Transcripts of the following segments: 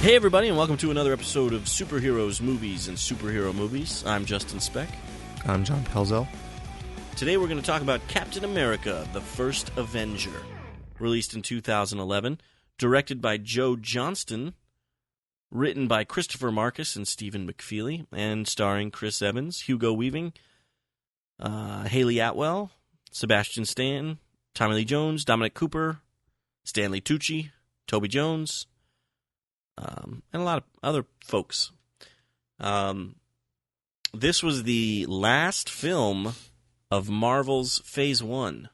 Hey everybody, and welcome to another episode of Superheroes, Movies, and Superhero Movies. I'm Justin Speck. I'm John Pelzel. Today we're going to talk about Captain America, the First Avenger, released in 2011, directed by Joe Johnston, written by Christopher Marcus and Stephen McFeely, and starring Chris Evans, Hugo Weaving, Haley Atwell, Sebastian Stan, Tommy Lee Jones, Dominic Cooper, Stanley Tucci, Toby Jones, and a lot of other folks. This was the last film of Marvel's Phase 1.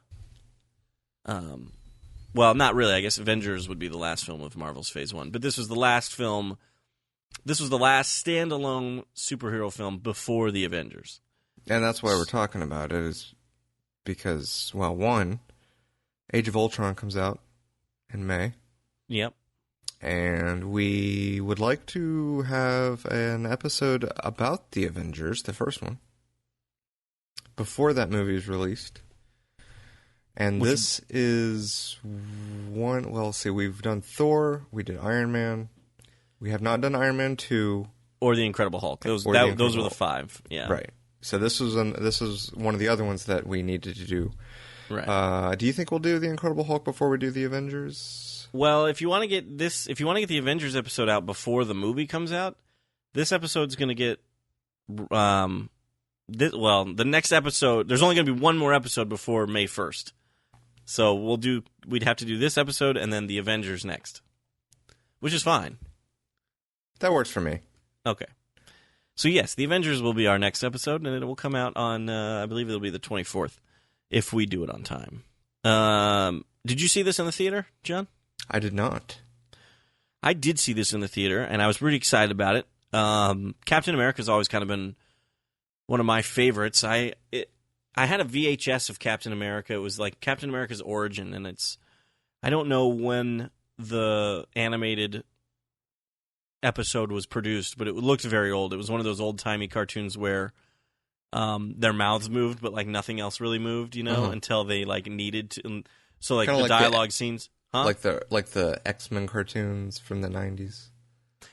Well, not really. I guess Avengers would be the last film of Marvel's Phase 1. But this was the last film. This was the last standalone superhero film before the Avengers. And that's why we're talking about it, is because, well, one, Age of Ultron comes out in May. Yep. And we would like to have an episode about the Avengers, the first one, before that movie is released. And this is one, well, let's see, we've done Thor, we did Iron Man, we have not done Iron Man 2. Or the Incredible Hulk. Those were the five, yeah. Right. So this was one of the other ones that we needed to do. Right. Do you think we'll do the Incredible Hulk before we do the Avengers? Well, if you want to get the Avengers episode out before the movie comes out, this episode's going to get the next episode. There's only going to be one more episode before May 1st, so we'd have to do this episode and then the Avengers next, which is fine. That works for me. Okay. So yes, the Avengers will be our next episode, and it will come out on I believe it'll be the 24th if we do it on time. Did you see this in the theater, John? I did not. I did see this in the theater, and I was pretty excited about it. Captain America's always kind of been one of my favorites. I had a VHS of Captain America. It was like Captain America's origin, and I don't know when the animated episode was produced, but it looked very old. It was one of those old-timey cartoons where their mouths moved, but like nothing else really moved, until they like needed to. So like kinda the dialogue scenes. Huh? Like the X-Men cartoons from the 90s.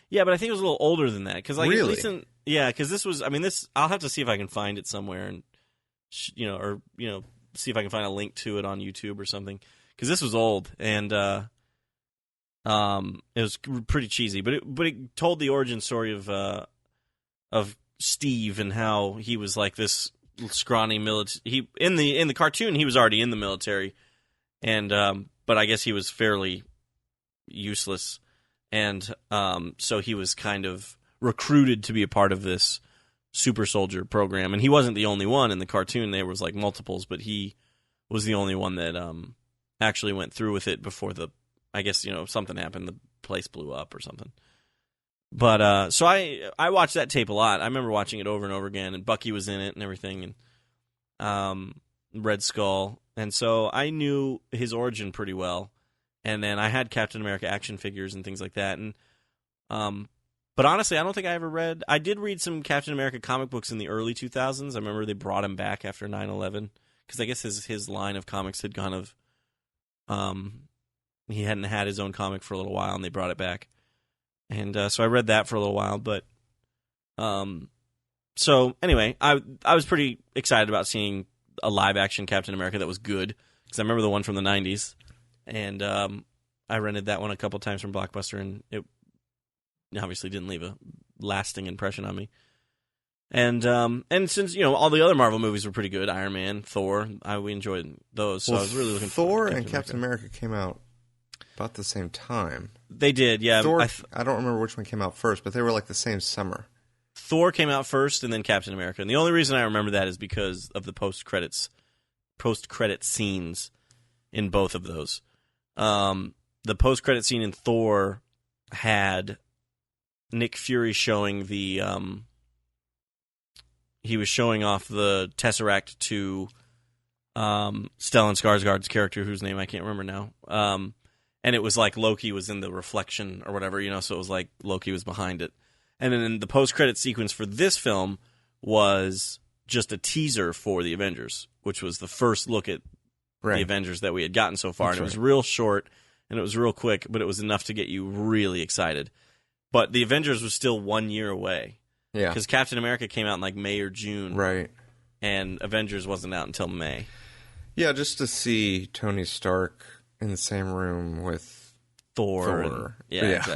Yeah, but I think it was a little older than that. Because like, really? At least because this was. I mean, this. I'll have to see if I can find it somewhere, and see if I can find a link to it on YouTube or something. Because this was old, and it was pretty cheesy. But it told the origin story of Steve and how he was like this scrawny military. In the cartoon he was already in the military, and but I guess he was fairly useless, and so he was kind of recruited to be a part of this super soldier program. And he wasn't the only one in the cartoon. There was like multiples, but he was the only one that actually went through with it before I guess something happened. The place blew up or something. But so I watched that tape a lot. I remember watching it over and over again, and Bucky was in it and everything, and Red Skull. And so I knew his origin pretty well. And then I had Captain America action figures and things like that. And but honestly, I don't think I ever read. I did read some Captain America comic books in the early 2000s. I remember they brought him back after 9/11 because I guess his line of comics had kind of he hadn't had his own comic for a little while, and they brought it back. And so I read that for a little while. But so anyway, I was pretty excited about seeing a live-action Captain America that was good, because I remember the one from the 90s, and I rented that one a couple times from Blockbuster, and it obviously didn't leave a lasting impression on me. And since all the other Marvel movies were pretty good, Iron Man, Thor, we enjoyed those, so I was really looking forward to Thor and Captain America came out about the same time. They did, yeah. Thor, I don't remember which one came out first, but they were like the same summer. Thor came out first, and then Captain America. And the only reason I remember that is because of the post-credit scenes in both of those. The post-credit scene in Thor had Nick Fury showing he was showing off the Tesseract to Stellan Skarsgård's character, whose name I can't remember now. And it was like Loki was in the reflection or whatever, so it was like Loki was behind it. And then the post-credit sequence for this film was just a teaser for the Avengers, which was the first look at the Avengers that we had gotten so far. That's and it was real short, and it was real quick, but it was enough to get you really excited. But the Avengers was still 1 year away. Yeah. Because Captain America came out in like May or June. Right. And Avengers wasn't out until May. Yeah, just to see Tony Stark in the same room with Thor. Exactly.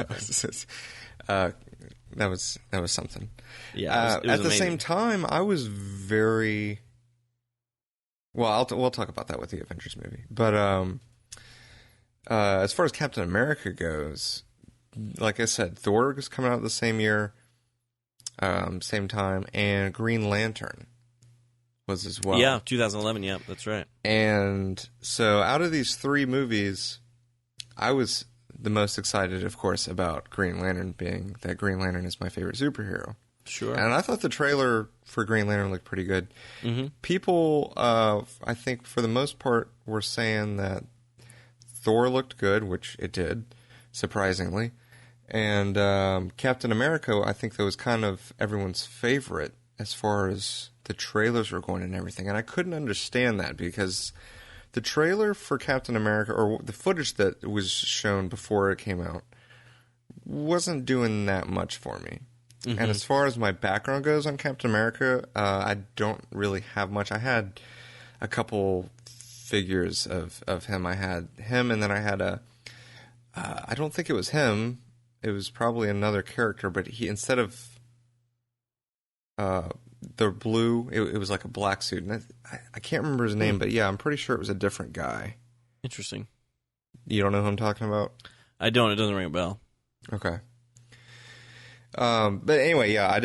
That was something. Yeah, it was at the amazing. same time, I was very well. We'll talk about that with the Avengers movie, but as far as Captain America goes, like I said, Thor was coming out the same year, same time, and Green Lantern was as well. Yeah, 2011. Yeah, that's right. And so, out of these three movies, I was the most excited, of course, about Green Lantern, being that Green Lantern is my favorite superhero. Sure. And I thought the trailer for Green Lantern looked pretty good. Mm-hmm. People, I think for the most part, were saying that Thor looked good, which it did, surprisingly. And Captain America, I think that was kind of everyone's favorite as far as the trailers were going and everything. And I couldn't understand that because the trailer for Captain America, or the footage that was shown before it came out, wasn't doing that much for me. Mm-hmm. And as far as my background goes on Captain America, I don't really have much. I had a couple figures of him. I had him, and then I had I don't think it was him. It was probably another character, but he, instead of the blue, it was like a black suit. And I can't remember his name, but yeah, I'm pretty sure it was a different guy. Interesting. You don't know who I'm talking about? I don't. It doesn't ring a bell. Okay. But anyway, yeah,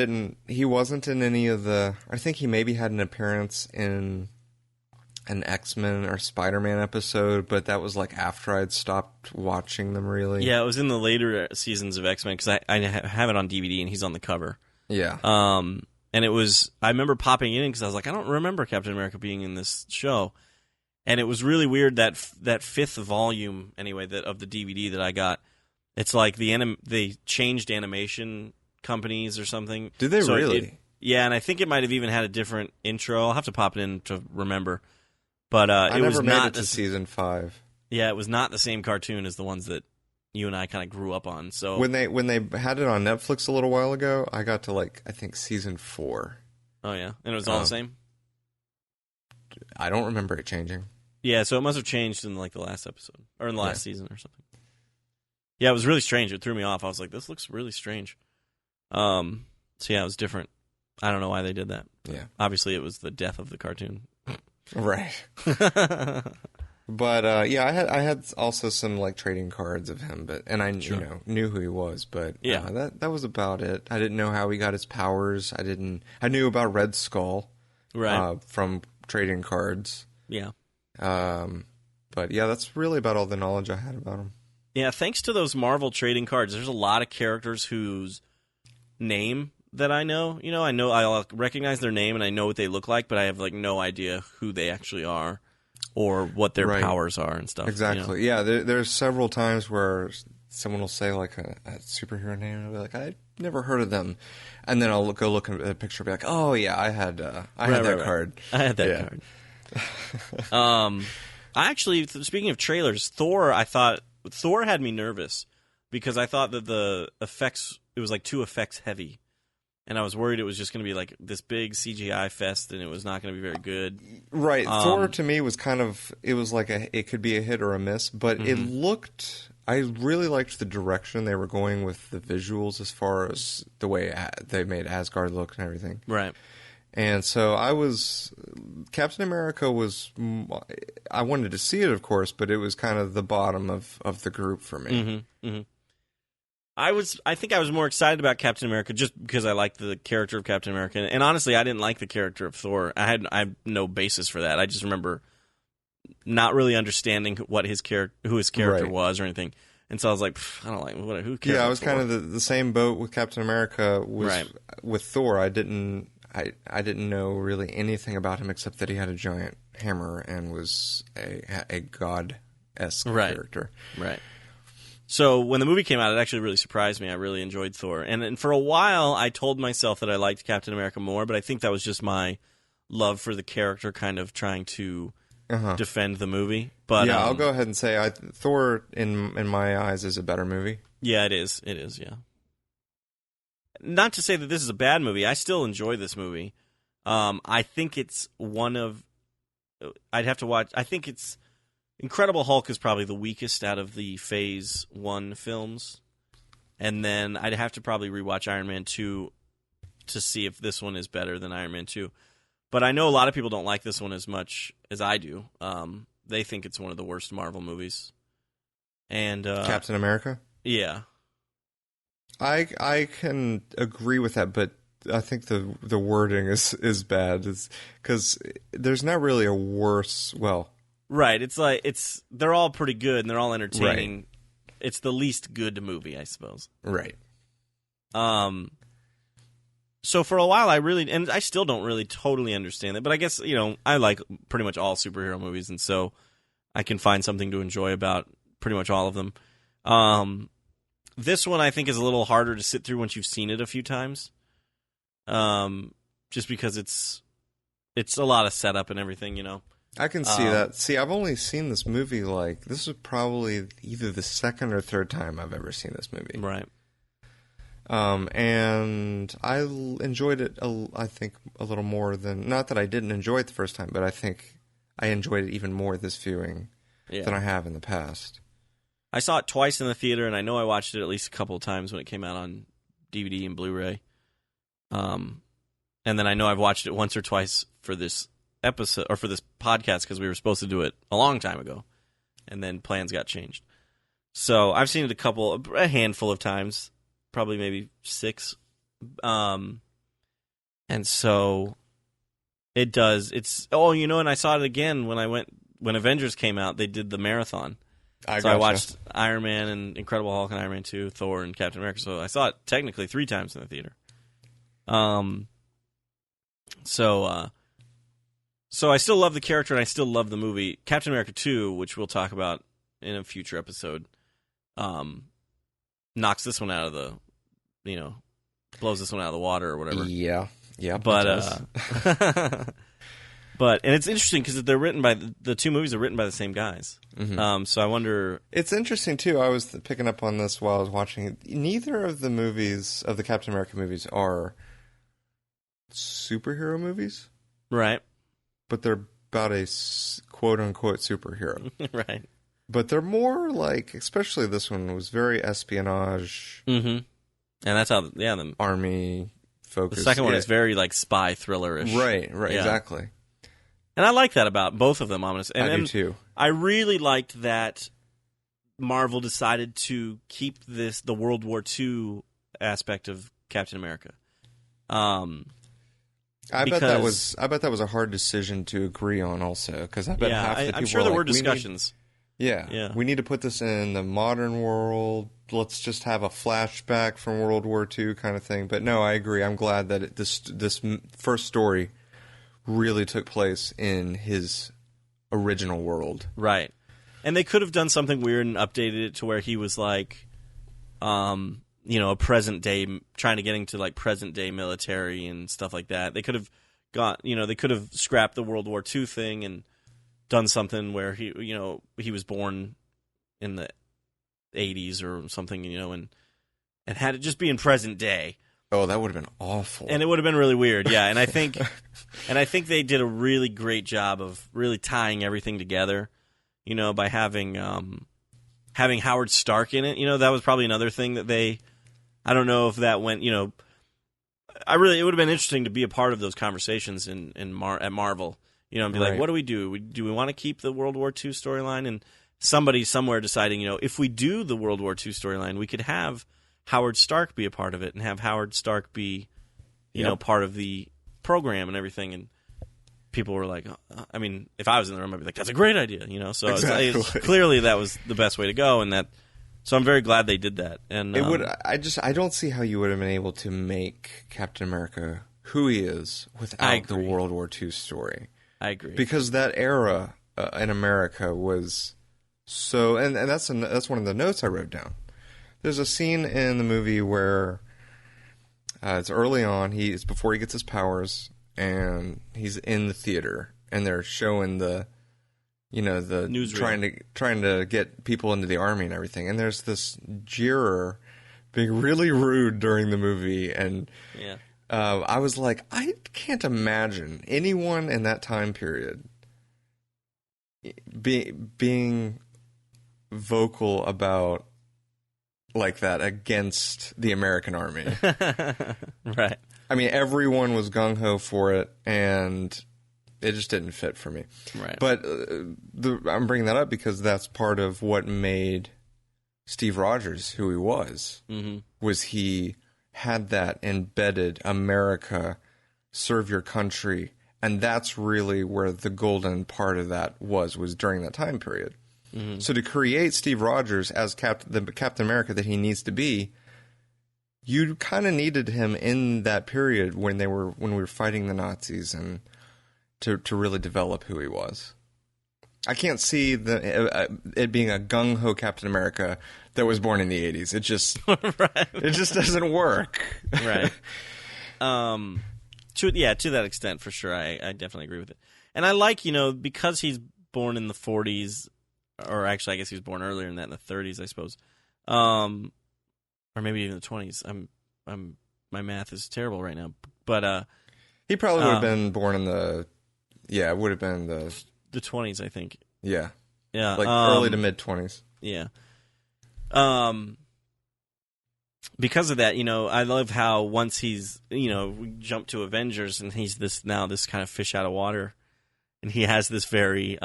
he wasn't in any of I think he maybe had an appearance in an X-Men or Spider-Man episode, but that was like after I'd stopped watching them, really. Yeah, it was in the later seasons of X-Men, because I have it on DVD, and he's on the cover. Yeah. And it was, I remember popping in because I was like, I don't remember Captain America being in this show. And it was really weird that fifth volume, anyway, of the DVD that I got. It's like they changed animation companies or something. Did they really? Yeah, and I think it might have even had a different intro. I'll have to pop it in to remember. But I it was never made not it to season 5. Yeah, it was not the same cartoon as the ones that you and I kind of grew up on. So when they had it on Netflix a little while ago, I got to I think season 4. Oh yeah, and it was all the same. I don't remember it changing. Yeah, so it must have changed in the last episode or in the last season or something. Yeah, it was really strange. It threw me off. I was like, this looks really strange. So yeah, it was different. I don't know why they did that. Yeah. Obviously, it was the death of the cartoon. Right. But yeah, I had also some trading cards of him, and I knew who he was, but yeah, that was about it. I didn't know how he got his powers. I knew about Red Skull, right, from trading cards. Yeah. But yeah, that's really about all the knowledge I had about him. Yeah, thanks to those Marvel trading cards, there's a lot of characters whose name that I know. I'll recognize their name and I know what they look like, but I have no idea who they actually are or what their powers are and stuff. Exactly. Yeah, there's several times where someone will say a superhero name and I'll be like, I never heard of them, and then I'll go look at a picture and be like, oh yeah, I had that card. I had that card. I actually, speaking of trailers, I thought Thor had me nervous because I thought that the effects, it was too effects heavy. And I was worried it was just going to be this big CGI fest and it was not going to be very good. Right. Thor to me was it was it could be a hit or a miss, but I really liked the direction they were going with the visuals as far as the way they made Asgard look and everything. Right. And so Captain America was, I wanted to see it, of course, but it was kind of the bottom of the group for me. Mm-hmm, mm-hmm. I think I was more excited about Captain America just because I liked the character of Captain America. And honestly, I didn't like the character of Thor. I have no basis for that. I just remember not really understanding who his character was or anything. And so I was like, I don't like, who cares? Yeah, I was kind of the same boat with Captain America. With Thor, I didn't know really anything about him except that he had a giant hammer and was a god-esque character. Right. So when the movie came out, it actually really surprised me. I really enjoyed Thor. And for a while, I told myself that I liked Captain America more, but I think that was just my love for the character kind of trying to defend the movie. But yeah, I'll go ahead and say Thor, in my eyes, is a better movie. Yeah, it is. It is, yeah. not to say that this is a bad movie. I still enjoy this movie. I think it's one of. I'd have to watch. I think it's Incredible Hulk is probably the weakest out of the Phase 1 films, and then I'd have to probably rewatch Iron Man 2 to see if this one is better than Iron Man 2. But I know a lot of people don't like this one as much as I do. They think it's one of the worst Marvel movies. And Captain America? Yeah. I can agree with that, but I think the wording is bad. It's because there's not really a worse. Well, right. It's they're all pretty good and they're all entertaining. Right. It's the least good movie, I suppose. Right. So for a while, and I still don't really totally understand it, but I guess I like pretty much all superhero movies, and so I can find something to enjoy about pretty much all of them. This one I think is a little harder to sit through once you've seen it a few times. Just because it's a lot of setup and everything, I can see that. See, I've only seen this movie this is probably either the second or third time I've ever seen this movie. Right. And I enjoyed it, I think, a little more than, not that I didn't enjoy it the first time, but I think I enjoyed it even more this viewing than I have in the past. I saw it twice in the theater, and I know I watched it at least a couple of times when it came out on DVD and Blu-ray. And then I know I've watched it once or twice for this episode, or for this podcast, because we were supposed to do it a long time ago, and then plans got changed. So I've seen it a handful of times, probably maybe 6. And so it does. And I saw it again when Avengers came out. They did the marathon. I watched Iron Man and Incredible Hulk and Iron Man 2, Thor and Captain America. So I saw it technically 3 times in the theater. So I still love the character and I still love the movie. Captain America 2, which we'll talk about in a future episode, knocks this one out of the, blows this one out of the water or whatever. Yeah. But and it's interesting because they're written by the 2 movies are written by the same guys. Mm-hmm. So I wonder. It's interesting too. I was picking up on this while I was watching it. Neither of the movies of the Captain America movies are superhero movies, right? But they're about a quote unquote superhero, right? But they're more like, especially this one was very espionage. Mm-hmm. And that's how, the army focused. The second one is very like spy thriller-ish. Right, exactly. And I like that about both of them, honestly. I do too. I really liked that Marvel decided to keep the World War II aspect of Captain America. I bet that was a hard decision to agree on, also, because I bet half the people. I'm sure there were discussions. We need to put this in the modern world. Let's just have a flashback from World War II kind of thing. But no, I agree. I'm glad that this first story really took place in his original world. Right. And they could have done something weird and updated it to where he was like, a present day, trying to get into like present day military and stuff like that. They could have they could have scrapped the World War II thing and done something where he was born in the 80s or something, and had it just be in present day. Oh, that would have been awful. And it would have been really weird, yeah. And I think they did a really great job of really tying everything together, by having Howard Stark in it. That was probably another thing that I don't know if that went, it would have been interesting to be a part of those conversations at Marvel, and be like, what do we do? Do we want to keep the World War II storyline? And somebody somewhere deciding, if we do the World War II storyline, we could have Howard Stark be a part of it and have Howard Stark be, part of the program and everything. And people were like, if I was in the room, I'd be like, that's a great idea, So exactly. Clearly that was the best way to go, and so I'm very glad they did that. And it would. I don't see how you would have been able to make Captain America who he is without the World War II story. I agree, because that era in America was so, and that's one of the notes I wrote down. There's a scene in the movie where it's early on. It's before he gets his powers, and he's in the theater, and they're showing the newsreel, trying to get people into the army and everything. And there's this juror being really rude during the movie, and Yeah. I was like, I can't imagine anyone in that time period being vocal about like that against the American army. Right. I mean, everyone was gung-ho for it, and it just didn't fit for me. Right. But I'm bringing that up because that's part of what made Steve Rogers who he was. Mm-hmm. Was he had that embedded America, serve your country, and that's really where the golden part of that was during that time period. Mm-hmm. So to create Steve Rogers as the Captain America that he needs to be, you kind of needed him in that period when we were fighting the Nazis, and to really develop who he was. I can't see it being a gung-ho Captain America that was born in the 80s. It just right. It just doesn't work. Right. To that extent, for sure, I definitely agree with it. And I like, because he's born in the 40s, or actually, I guess he was born earlier than that, in the 30s, I suppose, or maybe even the 20s. My math is terrible right now, but he probably would have been born in it would have been the 20s, I think. Yeah, like early to mid 20s. Yeah. Because of that, I love how once he's, we jump to Avengers and he's this kind of fish out of water, and he has this very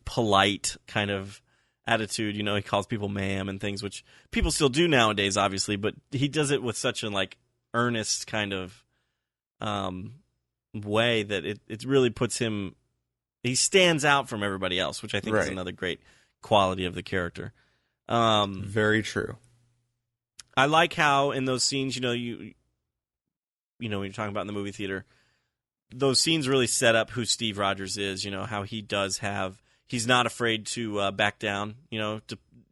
polite kind of attitude. He calls people ma'am and things, which people still do nowadays, obviously, but he does it with such an earnest kind of way that it really puts him. He stands out from everybody else, which I think is another great quality of the character. Very true. I like how in those scenes, when you're talking about in the movie theater, those scenes really set up who Steve Rogers is. How he's not afraid to back down.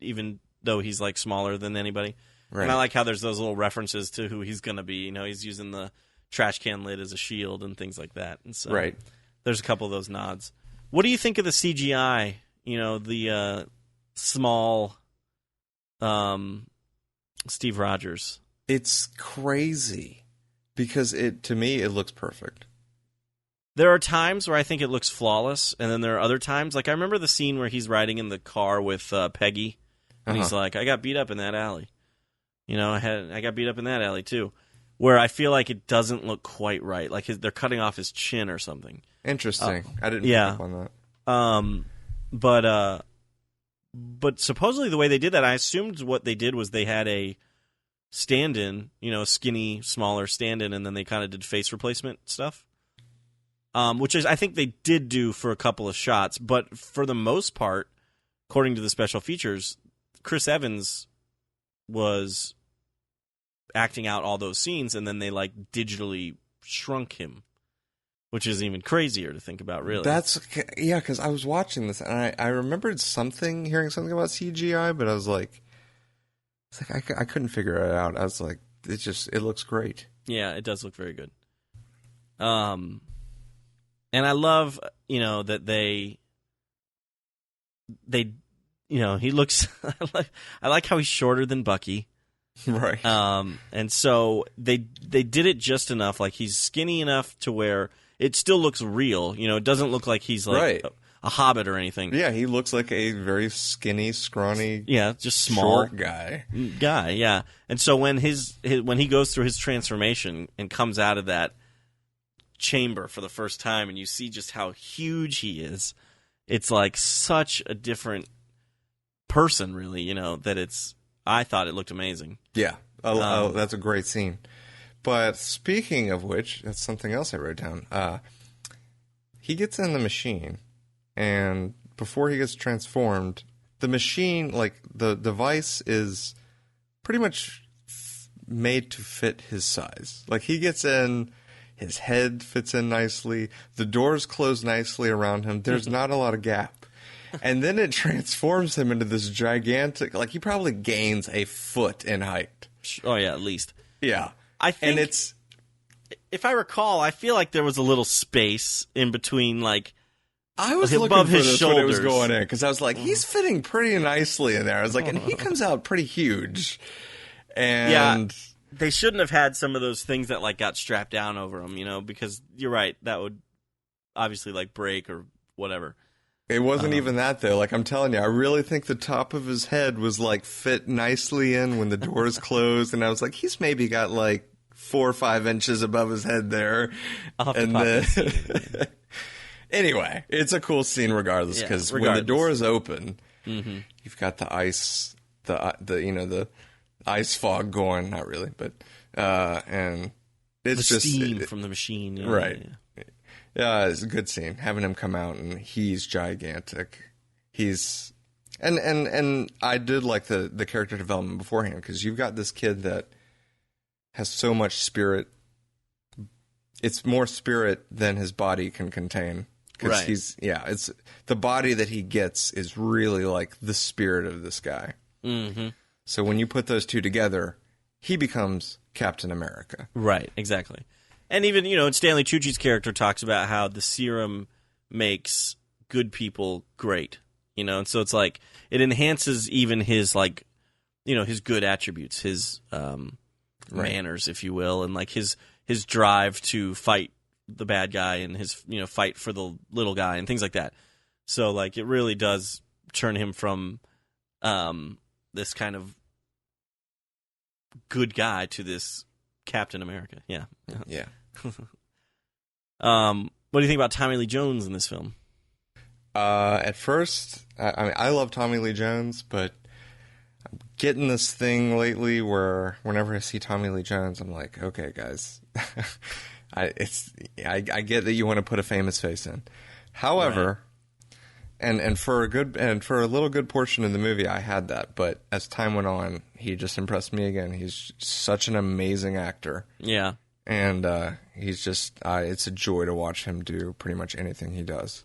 Even though he's smaller than anybody. Right. And I like how there's those little references to who he's going to be. He's using the trash can lid as a shield and things like that. And so there's a couple of those nods. What do you think of the CGI? The small Steve Rogers. It's crazy because to me it looks perfect. There are times where I think it looks flawless, and then there are other times, I remember the scene where he's riding in the car with Peggy, and he's like, "I got beat up in that alley." I got beat up in that alley too, where I feel like it doesn't look quite right, they're cutting off his chin or something. Interesting. I didn't pick up on that. But supposedly the way they did that, I assumed what they did was they had a stand-in, a skinny, smaller stand-in, and then they kind of did face replacement stuff. Which I think they did do for a couple of shots, but for the most part, according to the special features, Chris Evans was acting out all those scenes, and then they digitally shrunk him, which is even crazier to think about, really. Because I was watching this, and I remembered hearing something about CGI, but I was like, I couldn't figure it out. I was like, it looks great. Yeah, it does look very good. And I love, that they he looks. I like how he's shorter than Bucky, right? And so they did it just enough. He's skinny enough to where it still looks real. It doesn't look like he's a hobbit or anything. Yeah, he looks like a very skinny, scrawny, just small short guy. Yeah. And so when he goes through his transformation and comes out of that chamber for the first time, and you see just how huge he is, it's such a different person, really. I thought it looked amazing. Yeah, that's a great scene. But speaking of which, that's something else I wrote down. He gets in the machine, and before he gets transformed, the machine, the device, is pretty much made to fit his size. He gets in. His head fits in nicely. The doors close nicely around him. There's not a lot of gap. And then it transforms him into this gigantic... he probably gains a foot in height. Oh, yeah, at least. Yeah. I think... And if I recall, I feel like there was a little space in between, I was above looking for his this shoulders when it was going in, because I was like, he's fitting pretty nicely in there. I was like, and he comes out pretty huge. And they shouldn't have had some of those things that like got strapped down over him, because you're right, that would obviously like break or whatever. It wasn't even that, though. Like, I'm telling you, I really think the top of his head was, like, fit nicely in when the doors closed. And I was like, he's maybe got, like, 4 or 5 inches above his head there. I'll have to pop then... Anyway, it's a cool scene regardless, because when the doors open, you've got the ice, the ice fog going. Not really, but, and it's the just... steam from the machine. Right. Yeah, it's a good scene. Having him come out, and he's gigantic. He's and I did like the character development beforehand, because you've got this kid that has so much spirit. It's more spirit than his body can contain. Right. It's the body that he gets is really like the spirit of this guy. Mm-hmm. So when you put those two together, he becomes Captain America. Right. Exactly. And even, Stanley Tucci's character talks about how the serum makes good people great, and so it's like, it enhances even his, like, his good attributes, his manners, if you will, and like his drive to fight the bad guy and his, fight for the little guy and things like that. So, like, it really does turn him from this kind of good guy to this Captain America. Yeah. Yeah. What do you think about Tommy Lee Jones in this film? At first, I love Tommy Lee Jones, but I'm getting this thing lately where whenever I see Tommy Lee Jones, I'm like, okay, guys, I get that you want to put a famous face in. However, and for a little good portion of the movie, I had that, but as time went on, he just impressed me again. He's such an amazing actor. Yeah. And he's just, it's a joy to watch him do pretty much anything he does.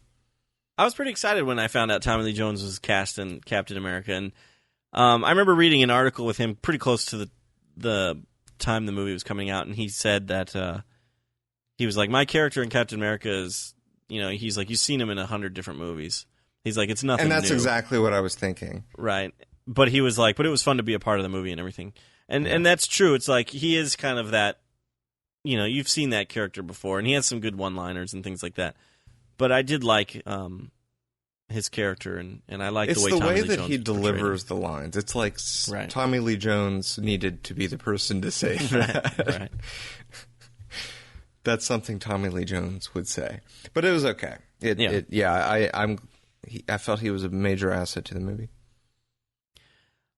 I was pretty excited when I found out Tommy Lee Jones was cast in Captain America. And I remember reading an article with him pretty close to the time the movie was coming out. And he said that he was like, my character in Captain America is, he's like, you've seen him in 100 different movies. He's like, it's nothing new. And that's exactly what I was thinking. Right. But he was like, but it was fun to be a part of the movie and everything. And that's true. It's like, he is kind of that, you've seen that character before, and he has some good one-liners and things like that. But I did like his character, and I like the way Tommy Lee Jones It's the way that he delivers the lines. It's like Tommy Lee Jones needed to be the person to say that. Right. That's something Tommy Lee Jones would say. But it was okay. I felt he was a major asset to the movie.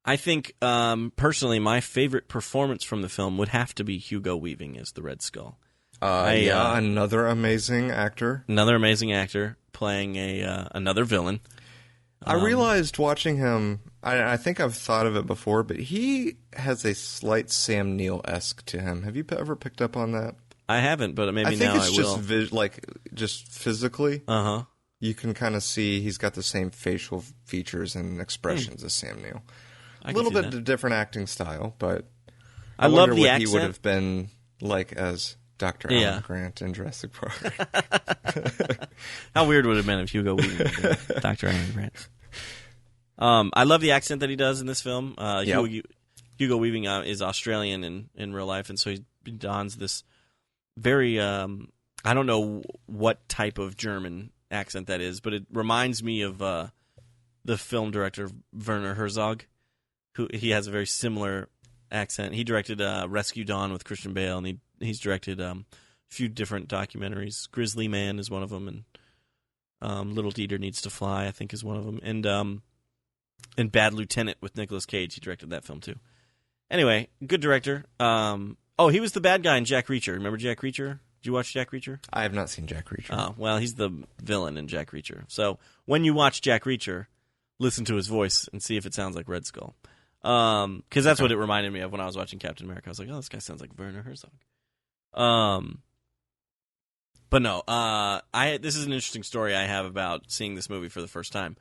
I think, personally, my favorite performance from the film would have to be Hugo Weaving as the Red Skull. Another amazing actor. Another amazing actor playing another villain. I realized watching him, I think I've thought of it before, but he has a slight Sam Neill-esque to him. Have you ever picked up on that? I haven't, but maybe now I will. I think it's just physically. Uh-huh. You can kind of see he's got the same facial features and expressions as Sam Neill. A little bit different acting style, but I love wonder the what accent. he would have been like as Dr. Alan Grant in Jurassic Park. How weird would it have been if Hugo Weaving was Dr. Alan Grant? I love the accent that he does in this film. Hugo Weaving is Australian in real life, and so he dons this very, I don't know what type of German accent that is, but it reminds me of the film director Werner Herzog, who he has a very similar accent. He directed Rescue Dawn with Christian Bale, and he's directed a few different documentaries. Grizzly Man is one of them, and Little Dieter Needs to Fly, I think, is one of them. And Bad Lieutenant with Nicolas Cage, he directed that film too. Anyway, good director. He was the bad guy in Jack Reacher. Remember Jack Reacher? Did you watch Jack Reacher? I have not seen Jack Reacher. Oh, well, he's the villain in Jack Reacher. So when you watch Jack Reacher, listen to his voice and see if it sounds like Red Skull. Because that's what it reminded me of when I was watching Captain America. I was like, oh, this guy sounds like Werner Herzog. But no, this is an interesting story I have about seeing this movie for the first time.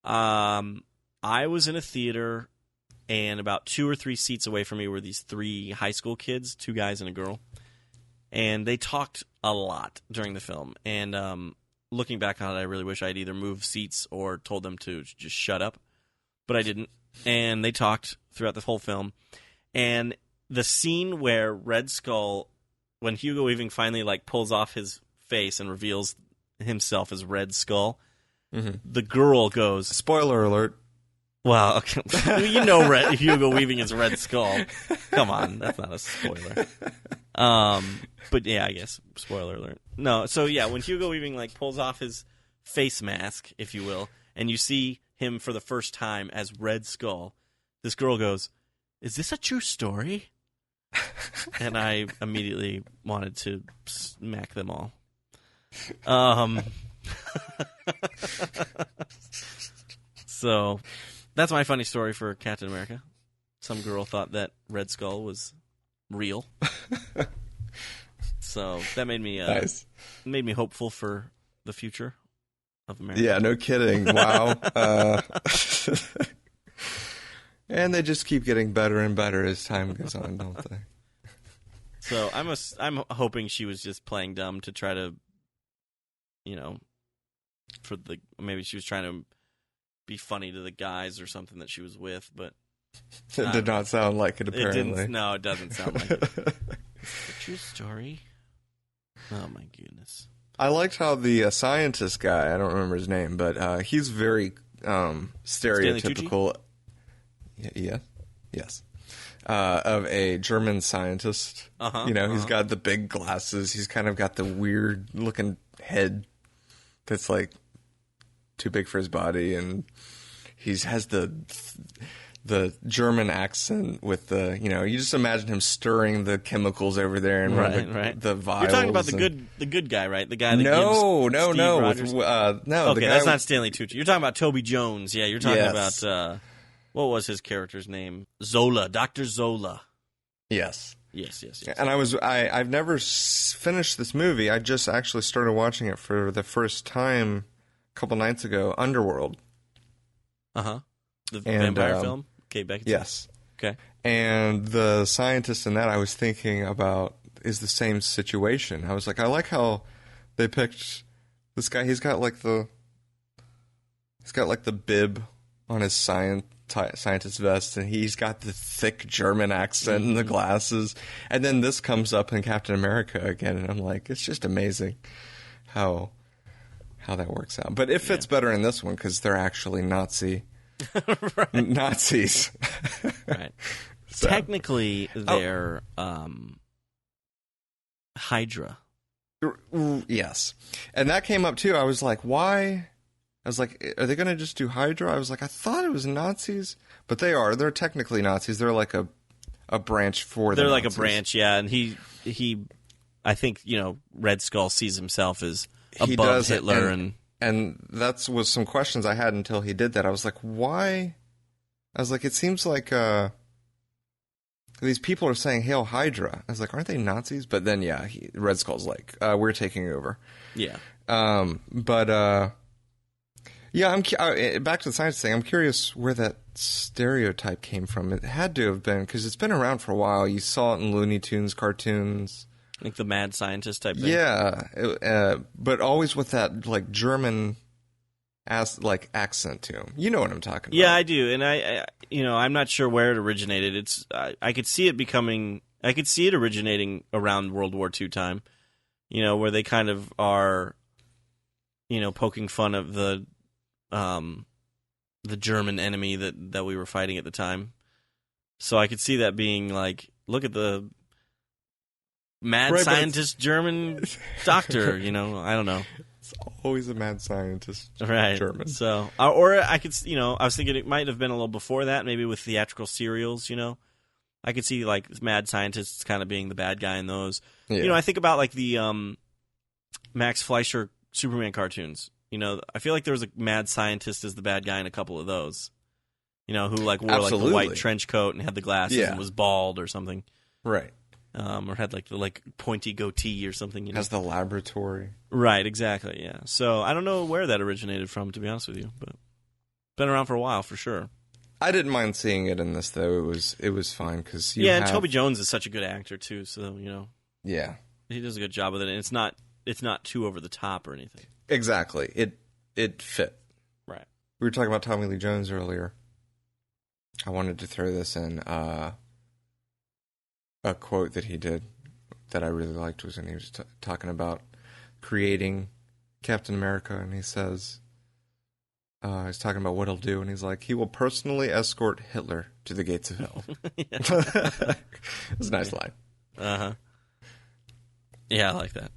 I was in a theater, and about 2 or 3 seats away from me were these 3 high school kids, 2 guys and a girl. And they talked a lot during the film. And looking back on it, I really wish I'd either moved seats or told them to just shut up. But I didn't. And they talked throughout the whole film. And the scene where Red Skull, when Hugo Weaving finally like pulls off his face and reveals himself as Red Skull, the girl goes, Spoiler alert. well, okay. You know Hugo Weaving is Red Skull. Come on, that's not a spoiler. But yeah, I guess spoiler alert. No, so yeah, when Hugo Weaving like pulls off his face mask, if you will, and you see him for the first time as Red Skull, this girl goes, "Is this a true story?" And I immediately wanted to smack them all. So that's my funny story for Captain America. Some girl thought that Red Skull was real. So that made me Nice. Made me hopeful for the future of America. Yeah, no kidding. Wow. And they just keep getting better and better as time goes on, don't they? So I'm hoping she was just playing dumb to try to, maybe she was trying to be funny to the guys or something that she was with, but it did not sound like it, apparently. It doesn't sound like it. It's a true story. Oh my goodness. I liked how the scientist guy, I don't remember his name, but he's very stereotypical. Yes. Of a German scientist. He's got the big glasses. He's kind of got the weird looking head that's like too big for his body, and he has the German accent with the, you just imagine him stirring the chemicals over there and the vials. You're talking about the good guy, right? The guy that no. Okay, the guy that's not Stanley Tucci. You're talking about Toby Jones. Yeah, you're talking about what was his character's name? Zola, Dr. Zola. Yes. Yes. And I've never finished this movie. I just actually started watching it for the first time a couple nights ago. Underworld. The vampire film. Okay, Beckinsale. Yes. Okay. And the scientist in that, I was thinking about, is the same situation. I was like, I like how they picked this guy. He's got like the bib on his scientist vest, and he's got the thick German accent and the glasses. And then this comes up in Captain America again, and I'm like, it's just amazing how that works out. But it fits better in this one because they're actually Nazis. Right. So. Technically, they're Hydra. Yes. And that came up too. I was like, why? I was like, are they going to just do Hydra? I was like, I thought it was Nazis. But they are. They're technically Nazis. They're like a branch for the They're like Nazis. A branch, yeah. And he I think, Red Skull sees himself as above Hitler. And that was some questions I had until he did that. I was like, why? I was like, it seems like these people are saying Hail Hydra. I was like, aren't they Nazis? But then, yeah, Red Skull's like, we're taking over. Yeah. Yeah, back to the science thing. I'm curious where that stereotype came from. It had to have been, because it's been around for a while. You saw it in Looney Tunes cartoons. Like the mad scientist type thing? Yeah, but always with that like German accent to him. You know what I'm talking about. Yeah, I do. And I'm not sure where it originated. I could see it originating around World War II time, where they kind of are, poking fun of the German enemy that we were fighting at the time. So I could see that being like, look at the mad scientist German doctor, I don't know. It's always a mad scientist, right? German. So, or I could, I was thinking it might have been a little before that, maybe with theatrical serials. I could see like mad scientists kind of being the bad guy in those. Yeah. I think about like the Max Fleischer Superman cartoons. I feel like there was a mad scientist as the bad guy in a couple of those. Who like wore like the white trench coat and had the glasses and was bald or something. Right. Or had like the pointy goatee or something. Has the laboratory. Right, exactly, yeah. So I don't know where that originated from, to be honest with you, but been around for a while for sure. I didn't mind seeing it in this though. It was fine because and Toby Jones is such a good actor too. So yeah, he does a good job with it, and it's not too over the top or anything. Exactly, it fit. Right. We were talking about Tommy Lee Jones earlier. I wanted to throw this in. a quote that he did that I really liked was when he was talking about creating Captain America, and he says, he's talking about what he'll do, and he's like, he will personally escort Hitler to the gates of hell. It's a nice line. Uh-huh. Yeah, I like that.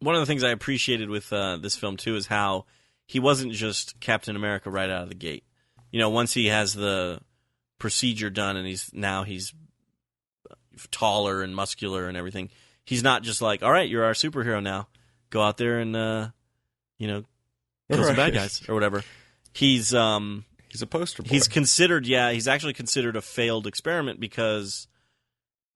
One of the things I appreciated with this film, too, is how he wasn't just Captain America right out of the gate. You know, once he has the procedure done and he's taller and muscular and everything, he's not just like, all right, you're our superhero now. Go out there and, kill some bad guys or whatever. He's a poster boy. He's actually considered a failed experiment because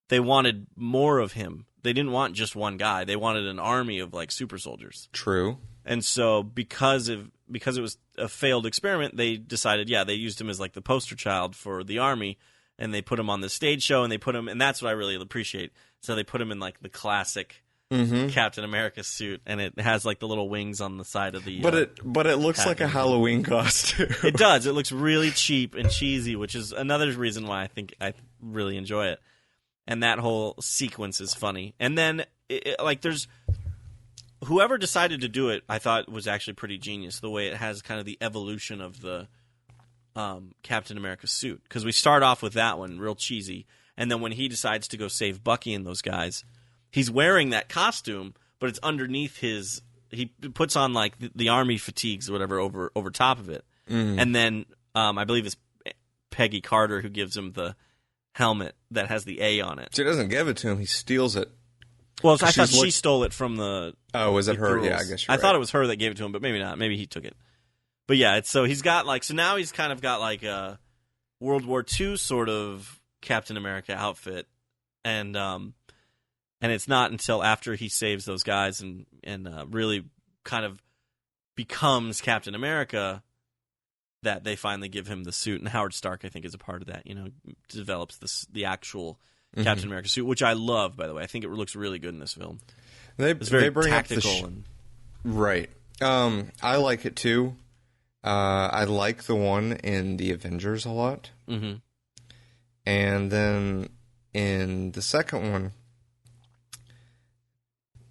they wanted more of him. They didn't want just one guy. They wanted an army of like super soldiers. True. And so because it was a failed experiment, they decided, they used him as like the poster child for the army, and they put him on the stage show, and and that's what I really appreciate. So they put him in like the classic Captain America suit, and it has like the little wings on the side of the. But it looks like a Halloween costume. It does. It looks really cheap and cheesy, which is another reason why I think I really enjoy it. And that whole sequence is funny. And then, there's whoever decided to do it, I thought was actually pretty genius. The way it has kind of the evolution of the Captain America suit, because we start off with that one real cheesy, and then when he decides to go save Bucky and those guys, he's wearing that costume, but it's underneath his. He puts on like the army fatigues or whatever over top of it, and then I believe it's Peggy Carter who gives him the helmet that has the A on it. She doesn't give it to him; he steals it. Well, I thought she stole it from the. Oh, was it her? Girls. Yeah, I guess I thought it was her that gave it to him, but maybe not. Maybe he took it. But yeah, so he's got so now he's kind of got like a World War II sort of Captain America outfit, and it's not until after he saves those guys and really kind of becomes Captain America that they finally give him the suit. And Howard Stark, I think, is a part of that. Develops the actual Captain America suit, which I love, by the way. I think it looks really good in this film. It's very tactical right. I like it too. I like the one in the Avengers a lot. Mm-hmm. And then in the second one,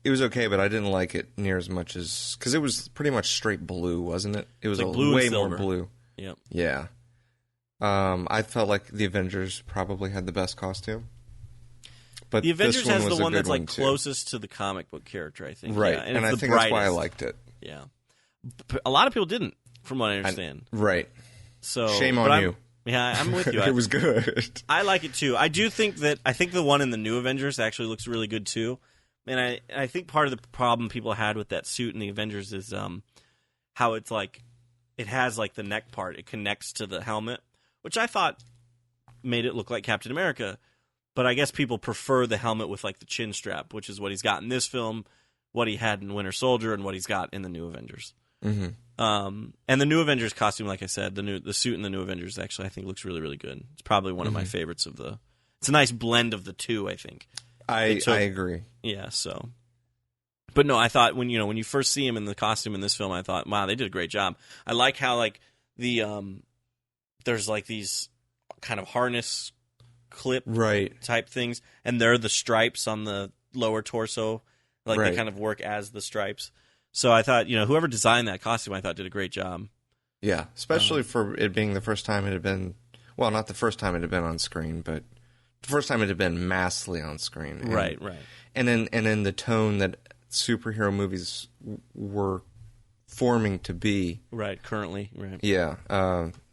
it was okay, but I didn't like it near as much as... Because it was pretty much straight blue, wasn't it? It was like way more blue. Yep. Yeah. I felt like the Avengers probably had the best costume. But the Avengers has the one that's like too. Closest to the comic book character, I think. Right. Yeah. And I think that's why I liked it. Yeah. A lot of people didn't, from what I understand. Right. So shame on you. Yeah, I'm with you. It was good. I like it too. I think the one in the new Avengers actually looks really good too. And I think part of the problem people had with that suit in the Avengers is how it's like it has like the neck part. It connects to the helmet, which I thought made it look like Captain America. But I guess people prefer the helmet with like the chin strap, which is what he's got in this film, what he had in Winter Soldier, and what he's got in the new Avengers. Mm-hmm. And the new Avengers costume, like I said, the suit in the new Avengers actually I think looks really, really good. It's probably one of my favorites of the. It's a nice blend of the two, I think. I agree. Yeah. So, but no, I thought when you first see him in the costume in this film, I thought, wow, they did a great job. I like how like the there's like these kind of harness clip type things, and they're the stripes on the lower torso, like they kind of work as the stripes. So I thought, whoever designed that costume, I thought did a great job. Yeah, especially for it being the first time it had been, well, not the first time it had been on screen, but the first time it had been massively on screen. And, right. And in the tone that superhero movies were forming to be. Right, currently. Right. Yeah,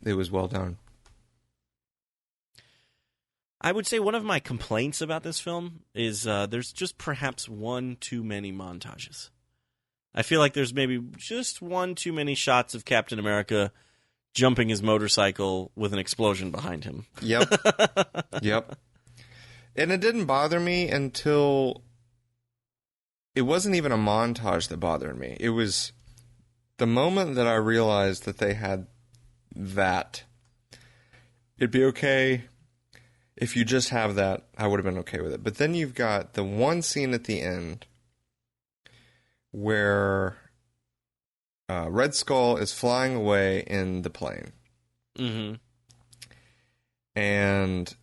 it was well done. I would say one of my complaints about this film is there's just perhaps one too many montages. I feel like there's maybe just one too many shots of Captain America jumping his motorcycle with an explosion behind him. Yep. And it didn't bother me until... It wasn't even a montage that bothered me. It was the moment that I realized that they had that. It'd be okay if you just have that. I would have been okay with it. But then you've got the one scene at the end where Red Skull is flying away in the plane. Mm-hmm. And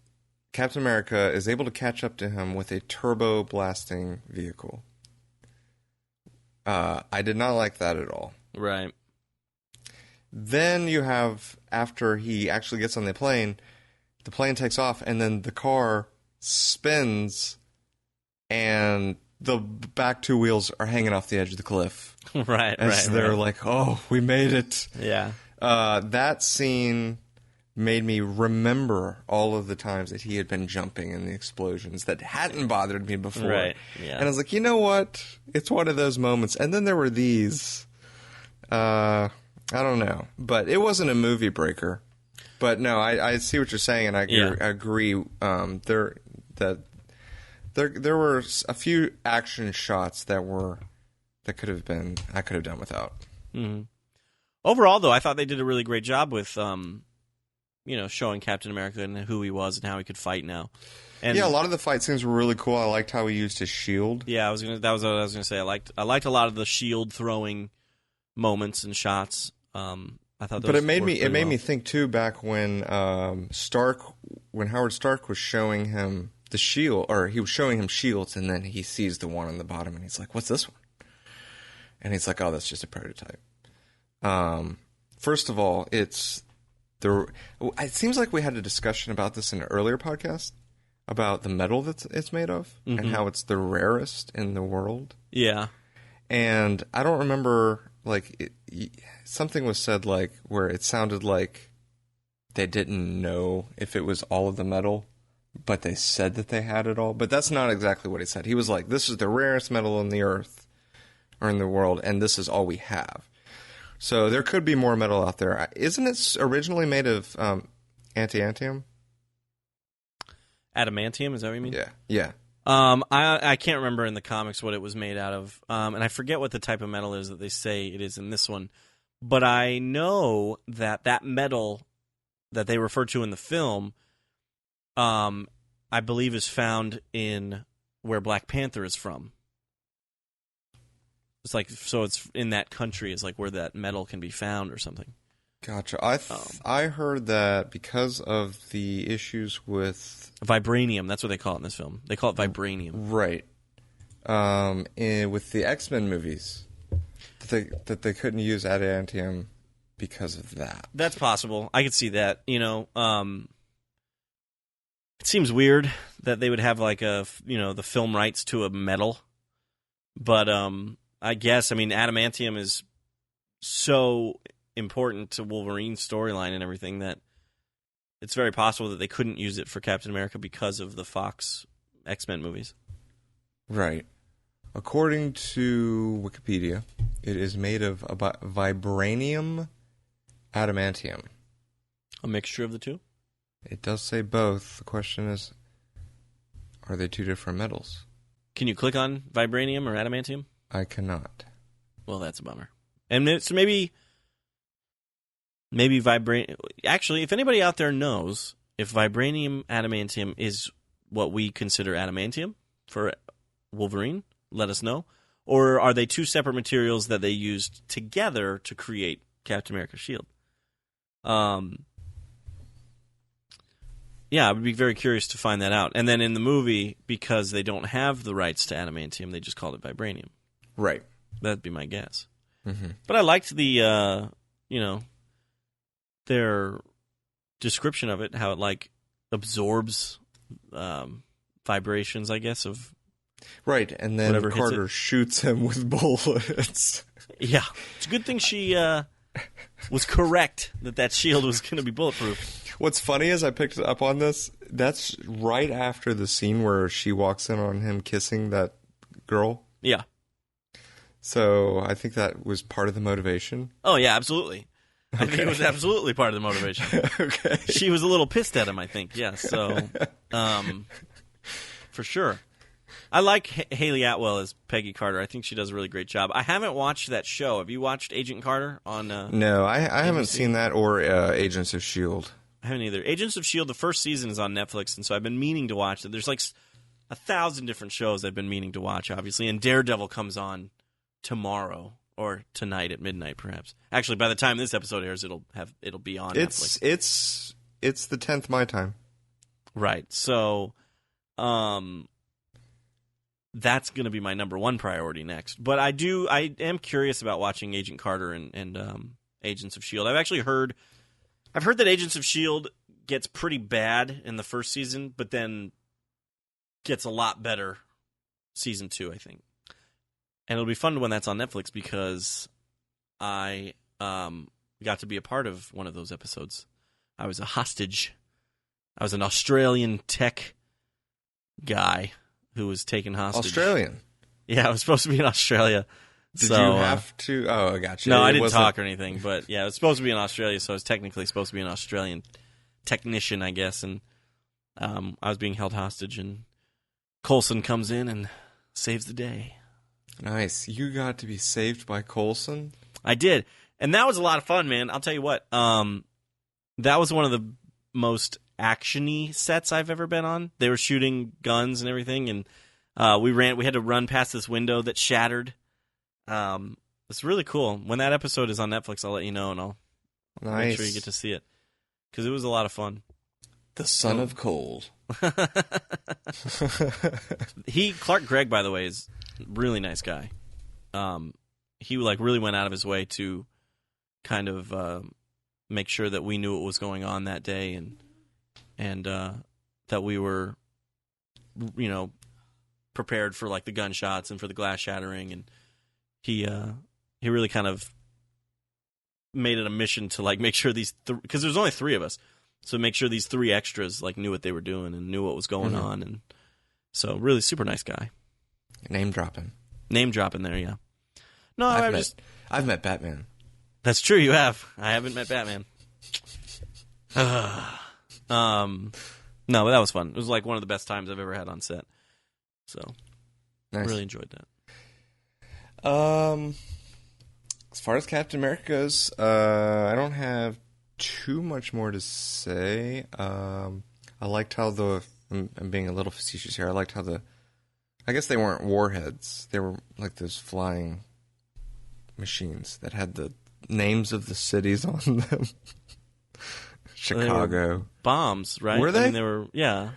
Captain America is able to catch up to him with a turbo blasting vehicle. I did not like that at all. Right. Then you have, after he actually gets on the plane takes off, and then the car spins, and the back two wheels are hanging off the edge of the cliff. Right, as they're like, oh, we made it. Yeah. That scene made me remember all of the times that he had been jumping in the explosions that hadn't bothered me before. Right, yeah. And I was like, you know what? It's one of those moments. And then there were these. I don't know. But it wasn't a movie breaker. But no, I see what you're saying, and I agree. There were a few action shots that could have been I could have done without. Mm-hmm. Overall, though, I thought they did a really great job with showing Captain America and who he was and how he could fight now. And yeah, a lot of the fight scenes were really cool. I liked how he used his shield. Yeah, that was what I was gonna say. I liked a lot of the shield throwing moments and shots. I thought, but it made me think too. Back when Howard Stark was showing him the shield, or he was showing him shields, and then he sees the one on the bottom, and he's like, "What's this one?" And he's like, "Oh, that's just a prototype." First of all, it seems like we had a discussion about this in an earlier podcast about the metal that it's made of, and how it's the rarest in the world. Yeah, and I don't remember. Something was said where it sounded like they didn't know if it was all of the metal, but they said that they had it all. But that's not exactly what he said. He was like, "This is the rarest metal in the earth or in the world, and this is all we have." So there could be more metal out there. Isn't it originally made of adamantium? Adamantium, is that what you mean? Yeah. I can't remember in the comics what it was made out of, and I forget what the type of metal is that they say it is in this one. But I know that metal that they refer to in the film, I believe is found in where Black Panther is from. It's it's in that country is where that metal can be found or something. Gotcha. I heard that because of the issues with vibranium, that's what they call it in this film. They call it vibranium. Right. With the X-Men movies, that they couldn't use adamantium because of that. That's possible. I could see that. It seems weird that they would have the film rights to a metal, but I guess adamantium is so important to Wolverine's storyline and everything that it's very possible that they couldn't use it for Captain America because of the Fox X-Men movies. Right. According to Wikipedia, it is made of vibranium adamantium. A mixture of the two? It does say both. The question is, are they two different metals? Can you click on vibranium or adamantium? I cannot. Well, that's a bummer. And so maybe vibranium... Actually, if anybody out there knows if vibranium adamantium is what we consider adamantium for Wolverine, let us know. Or are they two separate materials that they used together to create Captain America's shield? Yeah, I would be very curious to find that out. And then in the movie, because they don't have the rights to adamantium, they just called it vibranium. Right. That'd be my guess. Mm-hmm. But I liked the, their description of it, how it absorbs vibrations, I guess, of right. And then Carter shoots him with bullets. Yeah, it's a good thing she was correct that shield was going to be bulletproof. What's funny is I picked up on this. That's right after the scene where she walks in on him kissing that girl. Yeah. So I think that was part of the motivation. Oh yeah, absolutely. Okay. I think it was absolutely part of the motivation. Okay. She was a little pissed at him, I think. Yeah, so for sure. I like Haley Atwell as Peggy Carter. I think she does a really great job. I haven't watched that show. Have you watched Agent Carter on No, I haven't seen that or Agents of S.H.I.E.L.D. I haven't either. Agents of S.H.I.E.L.D., the first season is on Netflix, and so I've been meaning to watch it. There's 1,000 different shows I've been meaning to watch, obviously, and Daredevil comes on tomorrow or tonight at midnight, perhaps. Actually, by the time this episode airs, it'll be on Netflix. It's the 10th my time. Right. So, that's going to be my number one priority next. But I am curious about watching Agent Carter and Agents of S.H.I.E.L.D. I've heard that Agents of S.H.I.E.L.D. gets pretty bad in the first season, but then gets a lot better season 2, I think. And it'll be fun when that's on Netflix because I got to be a part of one of those episodes. I was a hostage. I was an Australian tech guy who was taken hostage. Australian? Yeah, I was supposed to be in Australia. Did you have to? Oh, I got you. No, I didn't talk or anything, but yeah, it was supposed to be in Australia, so I was technically supposed to be an Australian technician, I guess, and I was being held hostage, and Coulson comes in and saves the day. Nice. You got to be saved by Coulson? I did, and that was a lot of fun, man. I'll tell you what, that was one of the most action-y sets I've ever been on. They were shooting guns and everything, and we had to run past this window that shattered. It's really cool. When that episode is on Netflix, I'll let you know, and I'll make sure you get to see it. Because it was a lot of fun. The son of cold. Clark Gregg, by the way, is a really nice guy. He really went out of his way to kind of make sure that we knew what was going on that day, and that we were, prepared for the gunshots and for the glass shattering, and he really kind of made it a mission to make sure these because there's only 3 of us, so make sure these 3 extras knew what they were doing and knew what was going on, and so really super nice guy. Name dropping there, yeah. No, I've met Batman. That's true, you have. I haven't met Batman. No, but that was fun. It was one of the best times I've ever had on set. So, nice. Really enjoyed that. As far as Captain America goes, I don't have too much more to say. I liked how I'm being a little facetious here. I liked how I guess they weren't warheads. They were those flying machines that had the names of the cities on them. Chicago. Bombs, right? Were they? They were, yeah.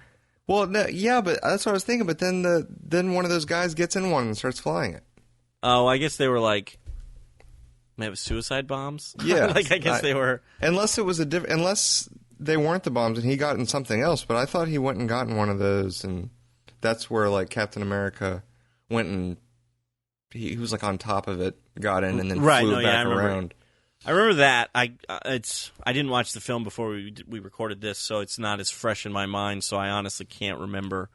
Well, no, yeah, but that's what I was thinking. But then one of those guys gets in one and starts flying it. Oh, I guess they were maybe suicide bombs. Yeah, I guess they were. Unless it was unless they weren't the bombs and he got in something else. But I thought he went and got in one of those, and that's where Captain America went and he was on top of it, got in, and then flew back around. I remember that. I didn't watch the film before we recorded this, so it's not as fresh in my mind. So I honestly can't remember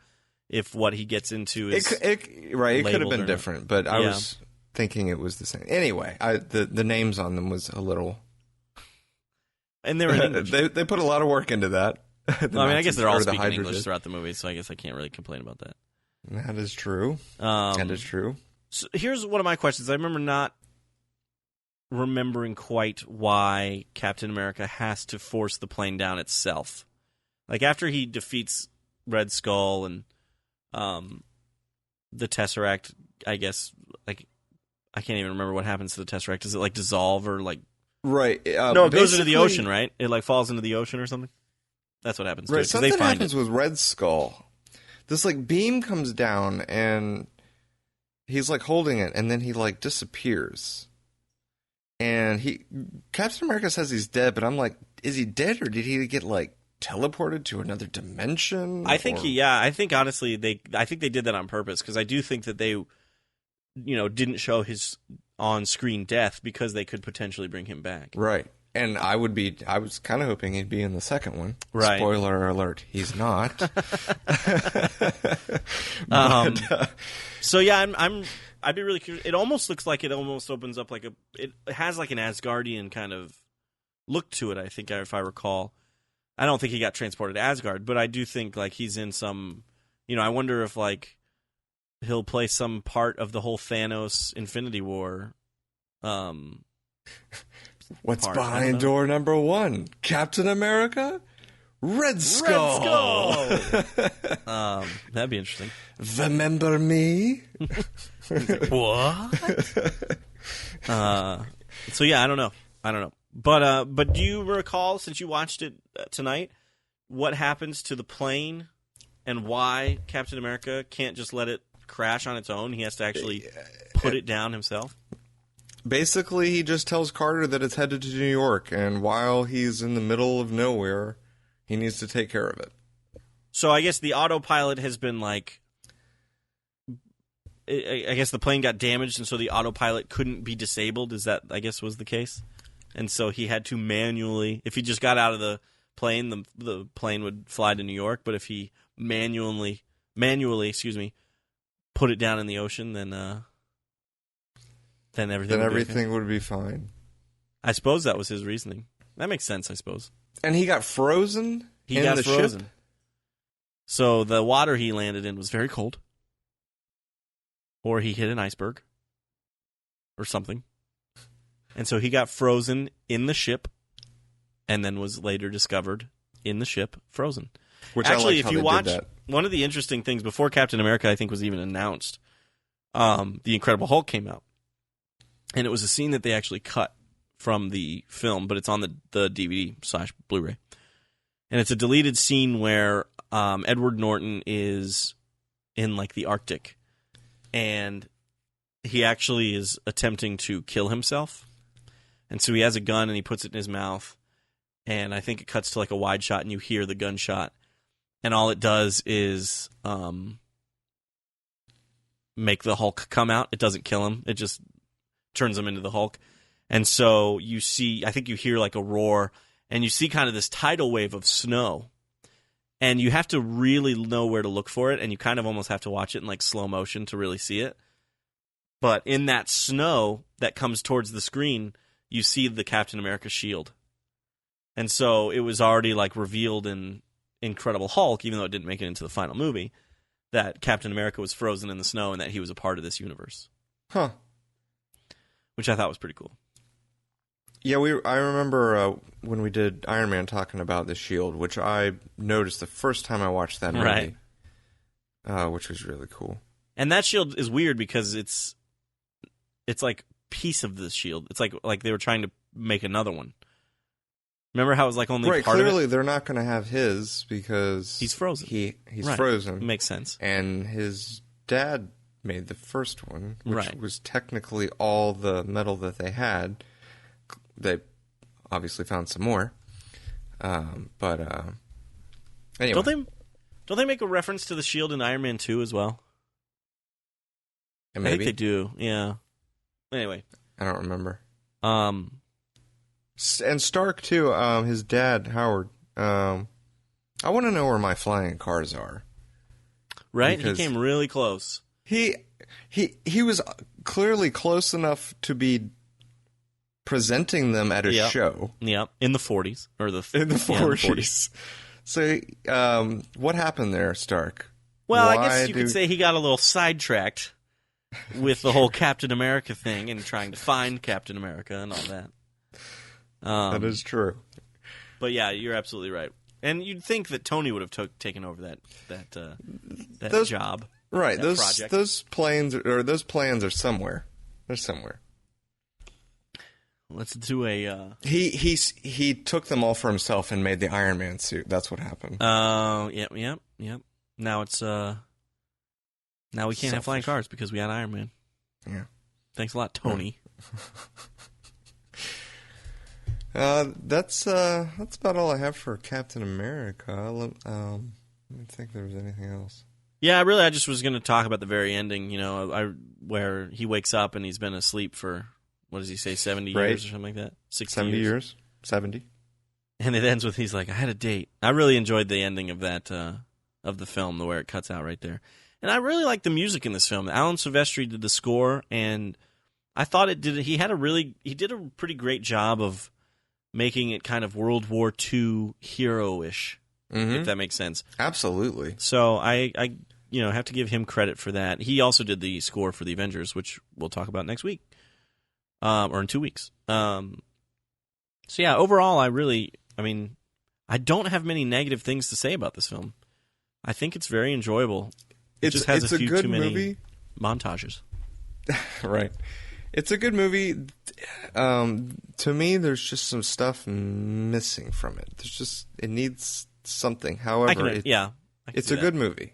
if what he gets into is it could have been different, but I was thinking it was the same. Anyway, the names on them was a little, and they were in English. they put a lot of work into that. I guess they're all speaking English throughout the movie, so I guess I can't really complain about that. That is true. That is true. So here's one of my questions. I remember not remembering quite why Captain America has to force the plane down itself. After he defeats Red Skull and the Tesseract, I guess, I can't even remember what happens to the Tesseract. Does it dissolve or Right. No, it goes into the ocean, right? It falls into the ocean or something? That's what happens to it. Something happens with Red Skull. This beam comes down and he's holding it, and then he disappears. And Captain America says he's dead, but I'm is he dead, or did he get teleported to another dimension? I think I think honestly they did that on purpose, because I do think that they didn't show his on-screen death because they could potentially bring him back. Right. And I was kind of hoping he'd be in the second one. Right. Spoiler alert, he's not. So yeah, I'd be really curious. It almost looks like it almost opens up it has an Asgardian kind of look to it, I think, if I recall. I don't think he got transported to Asgard, but I do think he's in some, I wonder if he'll play some part of the whole Thanos Infinity War What's behind door number 1? Captain America? Red Skull! That'd be interesting. Remember me? What? So yeah, I don't know. But do you recall, since you watched it tonight, what happens to the plane and why Captain America can't just let it crash on its own. He has to actually put it down himself. Basically, he just tells Carter that it's headed to New York, and while he's in the middle of nowhere, he needs to take care of it. So I guess the autopilot has been like... I guess the plane got damaged, and so the autopilot couldn't be disabled. Is that, I guess, was the case? And so he had to manually... If he just got out of the plane, the plane would fly to New York. But if he manually, put it down in the ocean, then everything would be fine. I suppose that was his reasoning. That makes sense, I suppose. And he got frozen. He got frozen. Ship? So the water he landed in was very cold, or he hit an iceberg, or something. And so he got frozen in the ship, and then was later discovered in the ship, frozen. Which actually, I like if you watch, that. One of the interesting things before Captain America, I think, was even announced, The Incredible Hulk came out, and it was a scene that they actually cut from the film, but it's on the DVD/Blu-ray, and it's a deleted scene where Edward Norton is in like the Arctic, and he actually is attempting to kill himself. And so he has a gun and he puts it in his mouth, and I think it cuts to like a wide shot and you hear the gunshot, and all it does is make the Hulk come out. It doesn't kill him. It just turns him into the Hulk. And so you see, I think you hear like a roar, and you see kind of this tidal wave of snow, and you have to really know where to look for it, and you kind of almost have to watch it in like slow motion to really see it. But in that snow that comes towards the screen, you see the Captain America shield. And so it was already like revealed in Incredible Hulk, even though it didn't make it into the final movie, that Captain America was frozen in the snow and that he was a part of this universe. Huh. Which I thought was pretty cool. Yeah, I remember when we did Iron Man talking about the shield, which I noticed the first time I watched that movie, right. Which was really cool. And that shield is weird because it's like piece of the shield. It's like they were trying to make another one. Remember how it was like only right, part of it? Clearly they're not going to have his because he's frozen. He's right. frozen. Makes sense. And his dad made the first one, which right. was technically all the metal that they had. They obviously found some more. But anyway. Don't they make a reference to the shield in Iron Man 2 as well? And maybe. I think they do, yeah. Anyway. I don't remember. And Stark, too, his dad, Howard. I want to know where my flying cars are. Right? He came really close. He was clearly close enough to be presenting them at a show. Yeah, in the 40s. In the 40s. So, what happened there, Stark? Well, I guess you could say he got a little sidetracked with the whole Captain America thing and trying to find Captain America and all that. That is true. But yeah, you're absolutely right. And you'd think that Tony would have taken over that job. Right. That project. Those plans are somewhere. They're somewhere. Let's do a... He took them all for himself and made the Iron Man suit. That's what happened. Yep. Now it's... Now we can't have flying cars because we had Iron Man. Yeah. Thanks a lot, Tony. That's about all I have for Captain America. Let me think if there was anything else. Yeah, really, I just was going to talk about the very ending, where he wakes up and he's been asleep for, what does he say, 70 years or something like that? 70 years? 70. And it ends with, he's like, I had a date. I really enjoyed the ending of that, of the film, the where it cuts out right there. And I really like the music in this film. Alan Silvestri did the score, and I thought he did a pretty great job of making it kind of World War II hero-ish, if that makes sense. Absolutely. So I have to give him credit for that. He also did the score for the Avengers, which we'll talk about next week, or in 2 weeks. So yeah, overall, I don't have many negative things to say about this film. I think it's very enjoyable. It just has a few good too many movie. Montages. Right. It's a good movie. To me, there's just some stuff missing from it. It needs something. However, it's a good movie.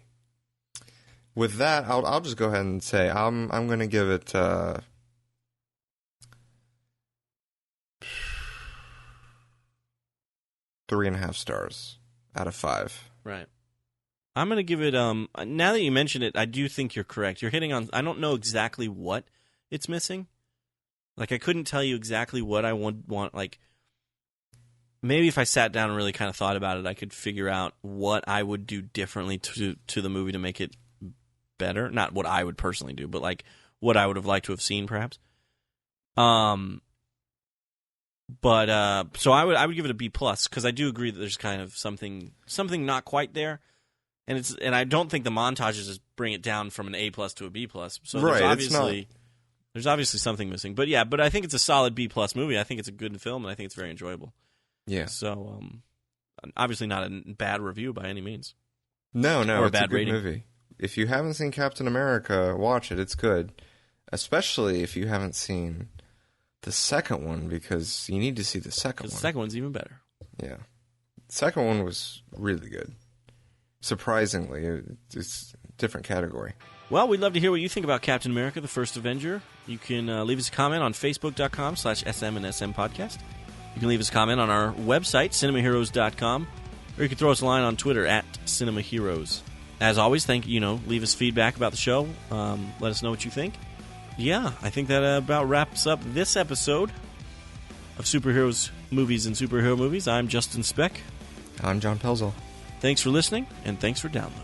With that, I'll just go ahead and say I'm going to give it 3.5 stars out of 5. Right. I'm going to give it, now that you mention it, I do think you're correct. You're hitting on, I don't know exactly what it's missing. Like, I couldn't tell you exactly what I would want. Like, maybe if I sat down and really kind of thought about it, I could figure out what I would do differently to the movie to make it better. Not what I would personally do, but like what I would have liked to have seen, perhaps. So I would give it a B+, because I do agree that there's kind of something not quite there. And I don't think the montages just bring it down from an A+ to a B+. So there's obviously something missing. But yeah, I think it's a solid B+ movie. I think it's a good film, and I think it's very enjoyable. Yeah. So obviously not a bad review by any means. No, it's a good movie. If you haven't seen Captain America, watch it. It's good. Especially if you haven't seen the second one, because you need to see the second one. The second one's even better. Yeah. The second one was really good. Surprisingly, it's a different category. Well, we'd love to hear what you think about Captain America, the First Avenger. You can leave us a comment on Facebook.com/SM&SM Podcast. You can leave us a comment on our website, cinemaheroes.com, or you can throw us a line on Twitter @CinemaHeroes. As always, leave us feedback about the show. Let us know what you think. Yeah, I think that about wraps up this episode of Superheroes, Movies, and Superhero Movies. I'm Justin Speck. I'm John Pelzel. Thanks for listening, and thanks for downloading.